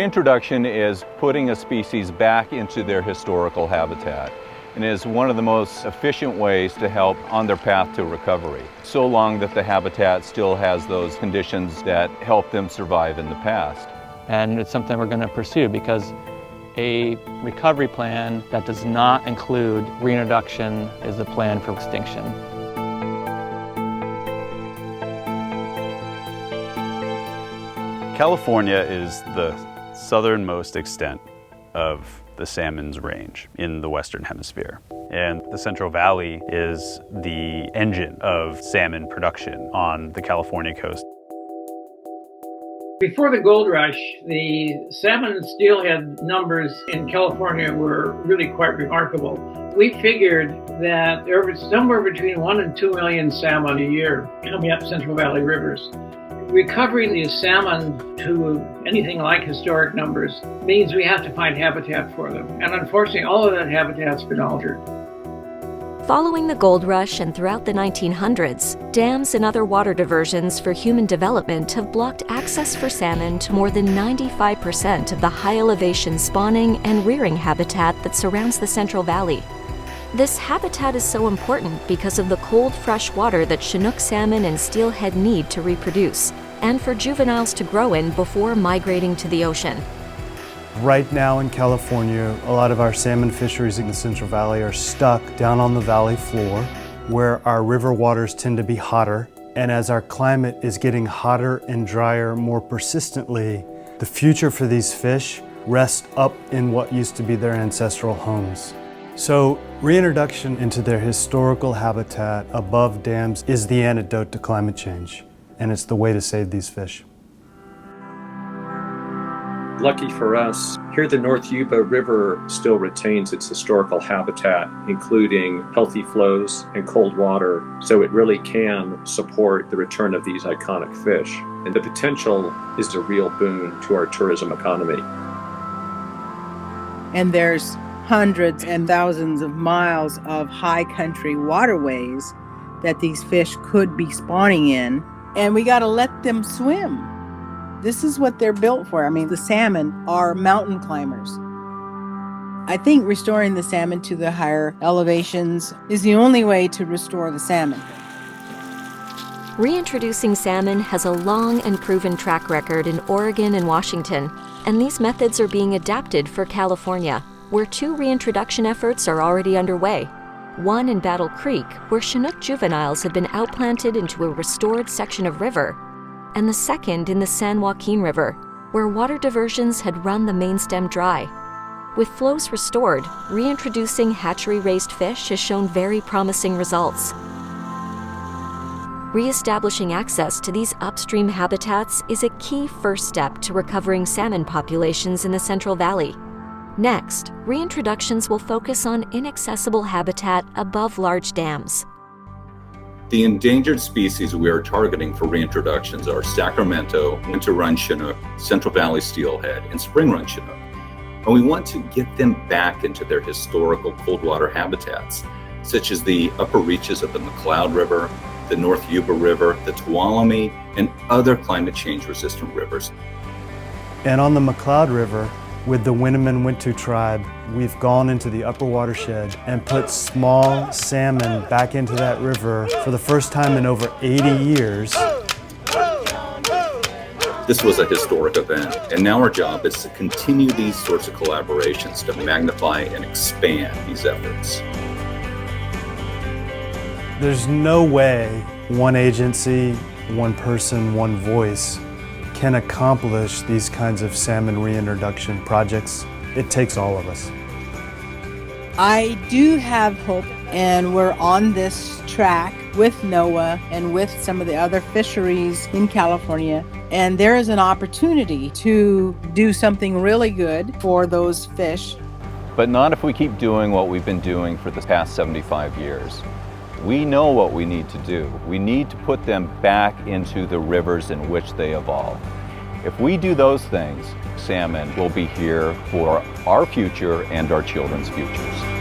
Reintroduction is putting a species back into their historical habitat and is one of the most efficient ways to help on their path to recovery, so long that the habitat still has those conditions that helped them survive in the past. And it's something we're going to pursue because a recovery plan that does not include reintroduction is a plan for extinction. California is the southernmost extent of the salmon's range in the Western Hemisphere. And the Central Valley is the engine of salmon production on the California coast. Before the gold rush, the salmon steelhead numbers in California were really quite remarkable. We figured that there was somewhere between 1 and 2 million salmon a year coming up Central Valley rivers. Recovering these salmon to anything like historic numbers means we have to find habitat for them. And unfortunately, all of that habitat's been altered. Following the gold rush and throughout the 1900s, dams and other water diversions for human development have blocked access for salmon to more than 95% of the high elevation spawning and rearing habitat that surrounds the Central Valley. This habitat is so important because of the cold, fresh water that Chinook salmon and steelhead need to reproduce, and for juveniles to grow in before migrating to the ocean. Right now in California, a lot of our salmon fisheries in the Central Valley are stuck down on the valley floor, where our river waters tend to be hotter. And as our climate is getting hotter and drier more persistently, the future for these fish rests up in what used to be their ancestral homes. So reintroduction into their historical habitat above dams is the antidote to climate change, and it's the way to save these fish. Lucky for us, here the North Yuba River still retains its historical habitat, including healthy flows and cold water, so it really can support the return of these iconic fish. And the potential is a real boon to our tourism economy. And there's hundreds and thousands of miles of high country waterways that these fish could be spawning in, and we got to let them swim. This is what they're built for. I mean, the salmon are mountain climbers. I think restoring the salmon to the higher elevations is the only way to restore the salmon. Reintroducing salmon has a long and proven track record in Oregon and Washington, and these methods are being adapted for California, where 2 reintroduction efforts are already underway. One in Battle Creek, where Chinook juveniles have been outplanted into a restored section of river, and the second in the San Joaquin River, where water diversions had run the main stem dry. With flows restored, reintroducing hatchery-raised fish has shown very promising results. Reestablishing access to these upstream habitats is a key first step to recovering salmon populations in the Central Valley. Next, reintroductions will focus on inaccessible habitat above large dams. The endangered species we are targeting for reintroductions are Sacramento, winter-run Chinook, Central Valley steelhead, and spring-run Chinook. And we want to get them back into their historical cold water habitats, such as the upper reaches of the McCloud River, the North Yuba River, the Tuolumne, and other climate change-resistant rivers. And on the McCloud River, with the Winneman-Wintu tribe, we've gone into the upper watershed and put small salmon back into that river for the first time in over 80 years. This was a historic event, and now our job is to continue these sorts of collaborations to magnify and expand these efforts. There's no way one agency, one person, one voice can accomplish these kinds of salmon reintroduction projects. It takes all of us. I do have hope, and we're on this track with NOAA and with some of the other fisheries in California. And there is an opportunity to do something really good for those fish. But not if we keep doing what we've been doing for the past 75 years. We know what we need to do. We need to put them back into the rivers in which they evolved. If we do those things, salmon will be here for our future and our children's futures.